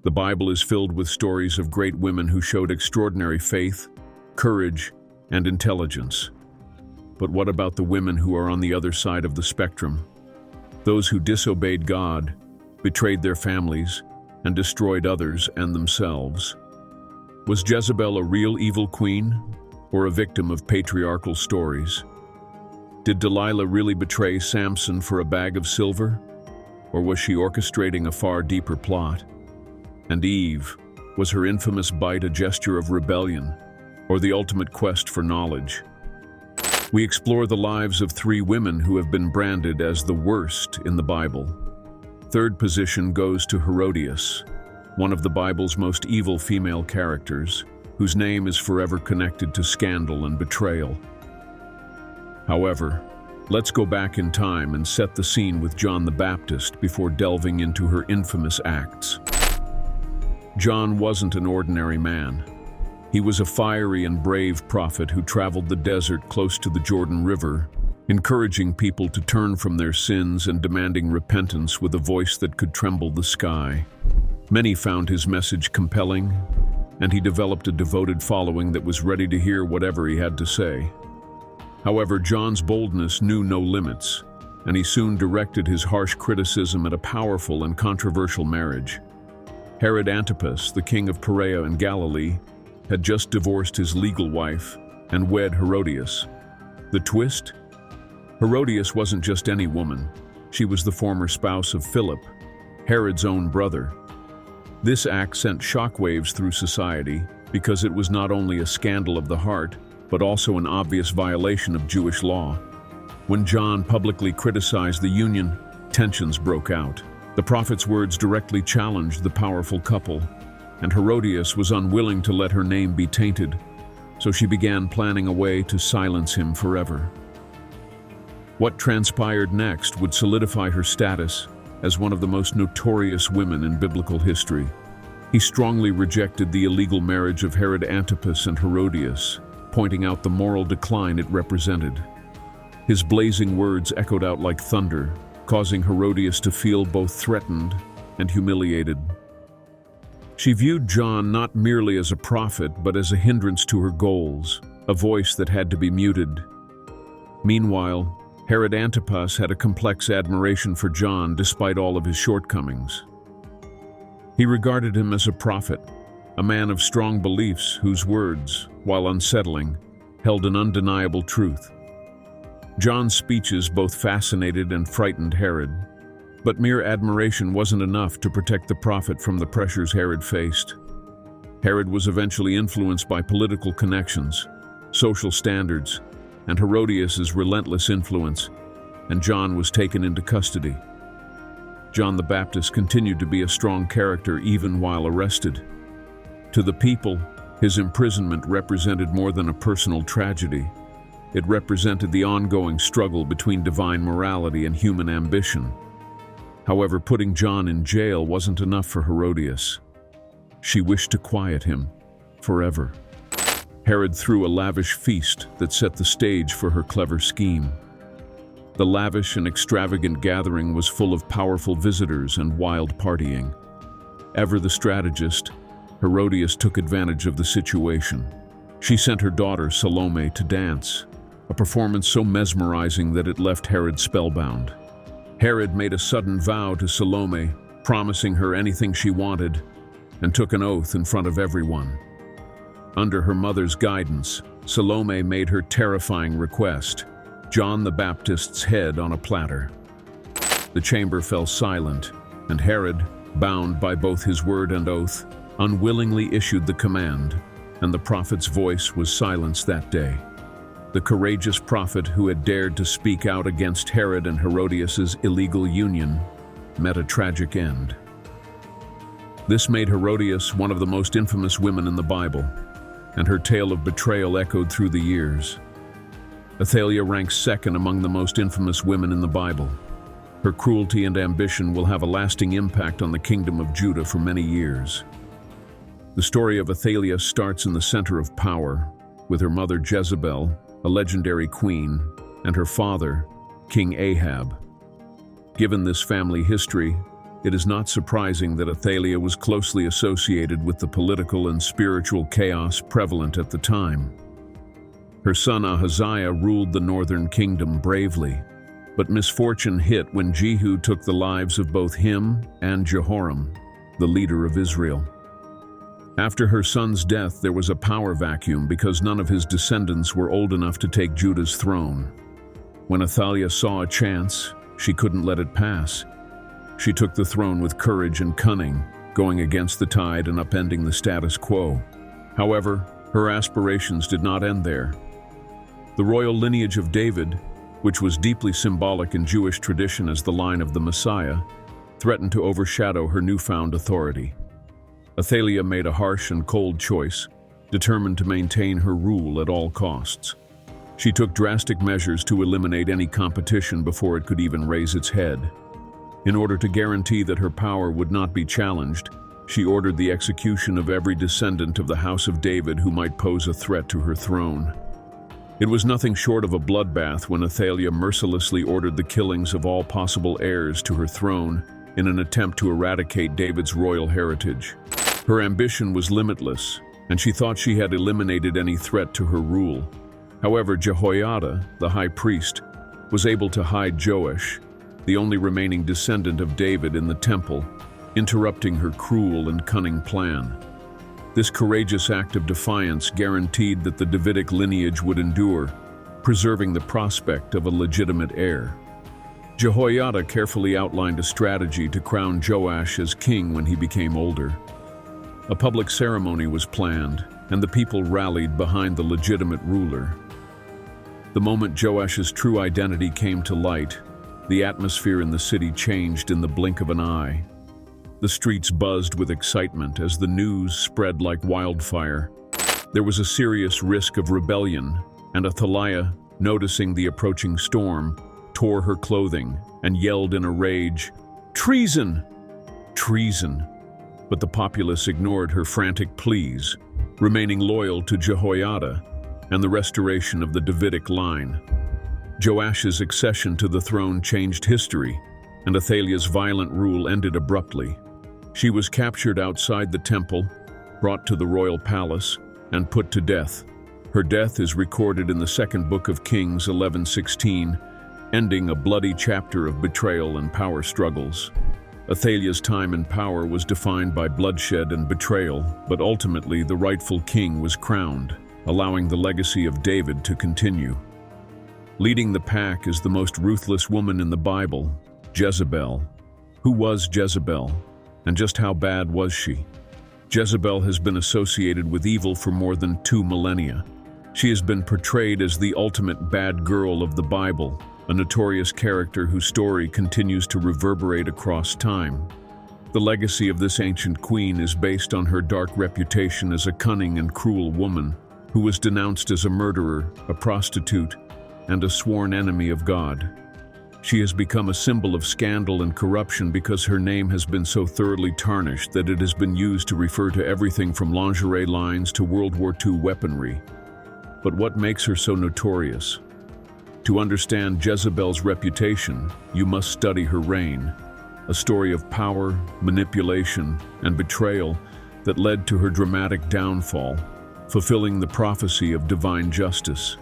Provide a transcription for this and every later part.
The Bible is filled with stories of great women who showed extraordinary faith, courage, and intelligence. But what about the women who are on the other side of the spectrum? Those who disobeyed God, betrayed their families, and destroyed others and themselves. Was Jezebel a real evil queen, or a victim of patriarchal stories? Did Delilah really betray Samson for a bag of silver? Or was she orchestrating a far deeper plot? And Eve, was her infamous bite a gesture of rebellion, or the ultimate quest for knowledge? We explore the lives of three women who have been branded as the worst in the Bible. Third position goes to Herodias, one of the Bible's most evil female characters, whose name is forever connected to scandal and betrayal. However, let's go back in time and set the scene with John the Baptist before delving into her infamous acts. John wasn't an ordinary man. He was a fiery and brave prophet who traveled the desert close to the Jordan River, encouraging people to turn from their sins and demanding repentance with a voice that could tremble the sky. Many found his message compelling, and he developed a devoted following that was ready to hear whatever he had to say. However, John's boldness knew no limits, and he soon directed his harsh criticism at a powerful and controversial marriage. Herod Antipas, the king of Perea in Galilee, had just divorced his legal wife and wed Herodias. The twist? Herodias wasn't just any woman. She was the former spouse of Philip, Herod's own brother. This act sent shockwaves through society because it was not only a scandal of the heart, but also an obvious violation of Jewish law. When John publicly criticized the union, tensions broke out. The prophet's words directly challenged the powerful couple, and Herodias was unwilling to let her name be tainted, so she began planning a way to silence him forever. What transpired next would solidify her status as one of the most notorious women in biblical history. He strongly rejected the illegal marriage of Herod Antipas and Herodias, pointing out the moral decline it represented. His blazing words echoed out like thunder, causing Herodias to feel both threatened and humiliated. She viewed John not merely as a prophet, but as a hindrance to her goals, a voice that had to be muted. Meanwhile, Herod Antipas had a complex admiration for John despite all of his shortcomings. He regarded him as a prophet, a man of strong beliefs whose words, while unsettling, held an undeniable truth. John's speeches both fascinated and frightened Herod, but mere admiration wasn't enough to protect the prophet from the pressures Herod faced. Herod was eventually influenced by political connections, social standards, and Herodias' relentless influence, and John was taken into custody. John the Baptist continued to be a strong character even while arrested. To the people, his imprisonment represented more than a personal tragedy. It represented the ongoing struggle between divine morality and human ambition. However, putting John in jail wasn't enough for Herodias. She wished to quiet him forever. Herod threw a lavish feast that set the stage for her clever scheme. The lavish and extravagant gathering was full of powerful visitors and wild partying. Ever the strategist, Herodias took advantage of the situation. She sent her daughter Salome to dance, a performance so mesmerizing that it left Herod spellbound. Herod made a sudden vow to Salome, promising her anything she wanted, and took an oath in front of everyone. Under her mother's guidance, Salome made her terrifying request: John the Baptist's head on a platter. The chamber fell silent, and Herod, bound by both his word and oath, unwillingly issued the command, and the prophet's voice was silenced that day. The courageous prophet who had dared to speak out against Herod and Herodias' illegal union met a tragic end. This made Herodias one of the most infamous women in the Bible, and her tale of betrayal echoed through the years. Athaliah ranks second among the most infamous women in the Bible. Her cruelty and ambition will have a lasting impact on the kingdom of Judah for many years. The story of Athaliah starts in the center of power, with her mother Jezebel, a legendary queen, and her father, King Ahab. Given this family history, it is not surprising that Athaliah was closely associated with the political and spiritual chaos prevalent at the time. Her son Ahaziah ruled the northern kingdom bravely, but misfortune hit when Jehu took the lives of both him and Jehoram, the leader of Israel. After her son's death, there was a power vacuum because none of his descendants were old enough to take Judah's throne. When Athaliah saw a chance, she couldn't let it pass. She took the throne with courage and cunning, going against the tide and upending the status quo. However, her aspirations did not end there. The royal lineage of David, which was deeply symbolic in Jewish tradition as the line of the Messiah, threatened to overshadow her newfound authority. Athaliah made a harsh and cold choice, determined to maintain her rule at all costs. She took drastic measures to eliminate any competition before it could even raise its head. In order to guarantee that her power would not be challenged, she ordered the execution of every descendant of the house of David who might pose a threat to her throne. It was nothing short of a bloodbath when Athaliah mercilessly ordered the killings of all possible heirs to her throne in an attempt to eradicate David's royal heritage. Her ambition was limitless, and she thought she had eliminated any threat to her rule. However, Jehoiada, the high priest, was able to hide Joash, the only remaining descendant of David, in the temple, interrupting her cruel and cunning plan. This courageous act of defiance guaranteed that the Davidic lineage would endure, preserving the prospect of a legitimate heir. Jehoiada carefully outlined a strategy to crown Joash as king when he became older. A public ceremony was planned, and the people rallied behind the legitimate ruler. The moment Joash's true identity came to light, the atmosphere in the city changed in the blink of an eye. The streets buzzed with excitement as the news spread like wildfire. There was a serious risk of rebellion, and Athaliah, noticing the approaching storm, tore her clothing and yelled in a rage, "Treason! Treason!" But the populace ignored her frantic pleas, remaining loyal to Jehoiada and the restoration of the Davidic line. Joash's accession to the throne changed history, and Athaliah's violent rule ended abruptly. She was captured outside the temple, brought to the royal palace, and put to death. Her death is recorded in the second book of Kings 11:16, ending a bloody chapter of betrayal and power struggles. Athaliah's time in power was defined by bloodshed and betrayal, but ultimately the rightful king was crowned, allowing the legacy of David to continue. Leading the pack is the most ruthless woman in the Bible, Jezebel. Who was Jezebel, and just how bad was she? Jezebel has been associated with evil for more than 2 millennia. She has been portrayed as the ultimate bad girl of the Bible, a notorious character whose story continues to reverberate across time. The legacy of this ancient queen is based on her dark reputation as a cunning and cruel woman who was denounced as a murderer, a prostitute, and a sworn enemy of God. She has become a symbol of scandal and corruption because her name has been so thoroughly tarnished that it has been used to refer to everything from lingerie lines to World War II weaponry. But what makes her so notorious? To understand Jezebel's reputation, you must study her reign, a story of power, manipulation, and betrayal that led to her dramatic downfall, fulfilling the prophecy of divine justice.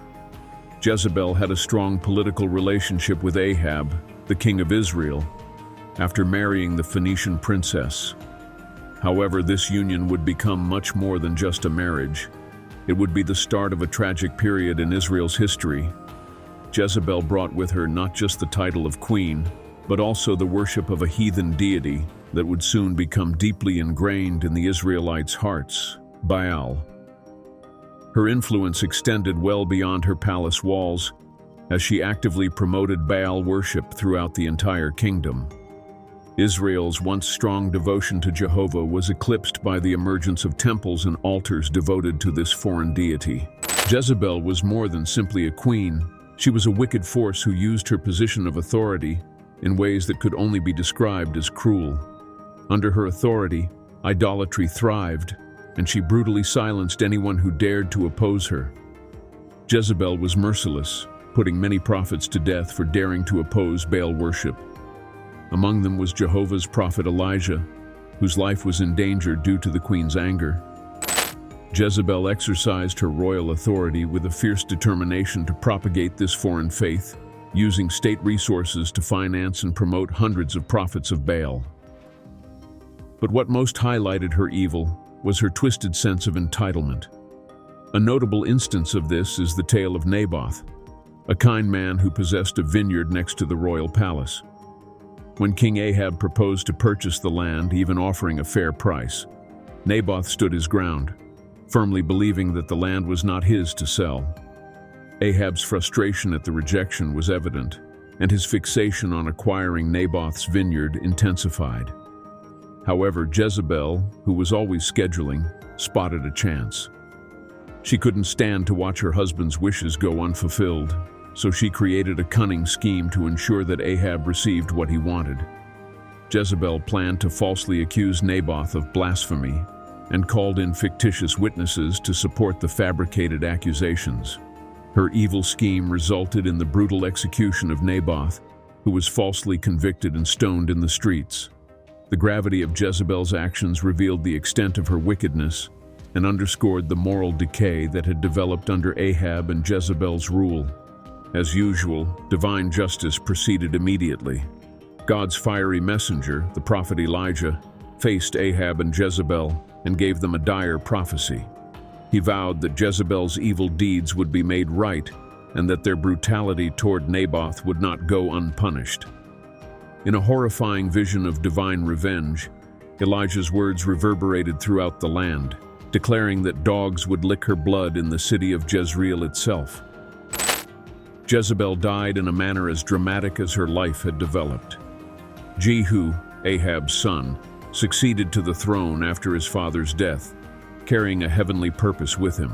Jezebel had a strong political relationship with Ahab, the king of Israel, after marrying the Phoenician princess. However, this union would become much more than just a marriage. It would be the start of a tragic period in Israel's history. Jezebel brought with her not just the title of queen, but also the worship of a heathen deity that would soon become deeply ingrained in the Israelites' hearts, Baal. Her influence extended well beyond her palace walls, as she actively promoted Baal worship throughout the entire kingdom. Israel's once strong devotion to Jehovah was eclipsed by the emergence of temples and altars devoted to this foreign deity. Jezebel was more than simply a queen. She was a wicked force who used her position of authority in ways that could only be described as cruel. Under her authority, idolatry thrived, and she brutally silenced anyone who dared to oppose her. Jezebel was merciless, putting many prophets to death for daring to oppose Baal worship. Among them was Jehovah's prophet Elijah, whose life was in danger due to the queen's anger. Jezebel exercised her royal authority with a fierce determination to propagate this foreign faith, using state resources to finance and promote hundreds of prophets of Baal. But what most highlighted her evil was her twisted sense of entitlement. A notable instance of this is the tale of Naboth, a kind man who possessed a vineyard next to the royal palace. When King Ahab proposed to purchase the land, even offering a fair price, Naboth stood his ground, firmly believing that the land was not his to sell. Ahab's frustration at the rejection was evident, and his fixation on acquiring Naboth's vineyard intensified. However, Jezebel, who was always scheduling, spotted a chance. She couldn't stand to watch her husband's wishes go unfulfilled, so she created a cunning scheme to ensure that Ahab received what he wanted. Jezebel planned to falsely accuse Naboth of blasphemy and called in fictitious witnesses to support the fabricated accusations. Her evil scheme resulted in the brutal execution of Naboth, who was falsely convicted and stoned in the streets. The gravity of Jezebel's actions revealed the extent of her wickedness and underscored the moral decay that had developed under Ahab and Jezebel's rule. As usual, divine justice proceeded immediately. God's fiery messenger, the prophet Elijah, faced Ahab and Jezebel and gave them a dire prophecy. He vowed that Jezebel's evil deeds would be made right and that their brutality toward Naboth would not go unpunished. In a horrifying vision of divine revenge, Elijah's words reverberated throughout the land, declaring that dogs would lick her blood in the city of Jezreel itself. Jezebel died in a manner as dramatic as her life had developed. Jehu, Ahab's son, succeeded to the throne after his father's death, carrying a heavenly purpose with him.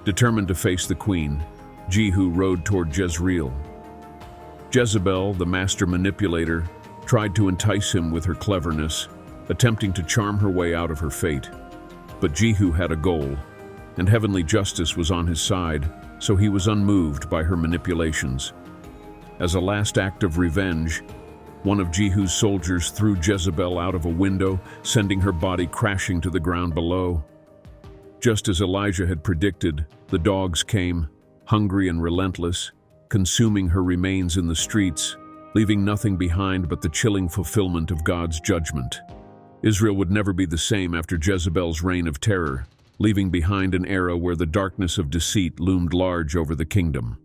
Determined to face the queen, Jehu rode toward Jezreel. Jezebel, the master manipulator, tried to entice him with her cleverness, attempting to charm her way out of her fate. But Jehu had a goal, and heavenly justice was on his side, so he was unmoved by her manipulations. As a last act of revenge, one of Jehu's soldiers threw Jezebel out of a window, sending her body crashing to the ground below. Just as Elijah had predicted, the dogs came, hungry and relentless, consuming her remains in the streets, leaving nothing behind but the chilling fulfillment of God's judgment. Israel would never be the same after Jezebel's reign of terror, leaving behind an era where the darkness of deceit loomed large over the kingdom.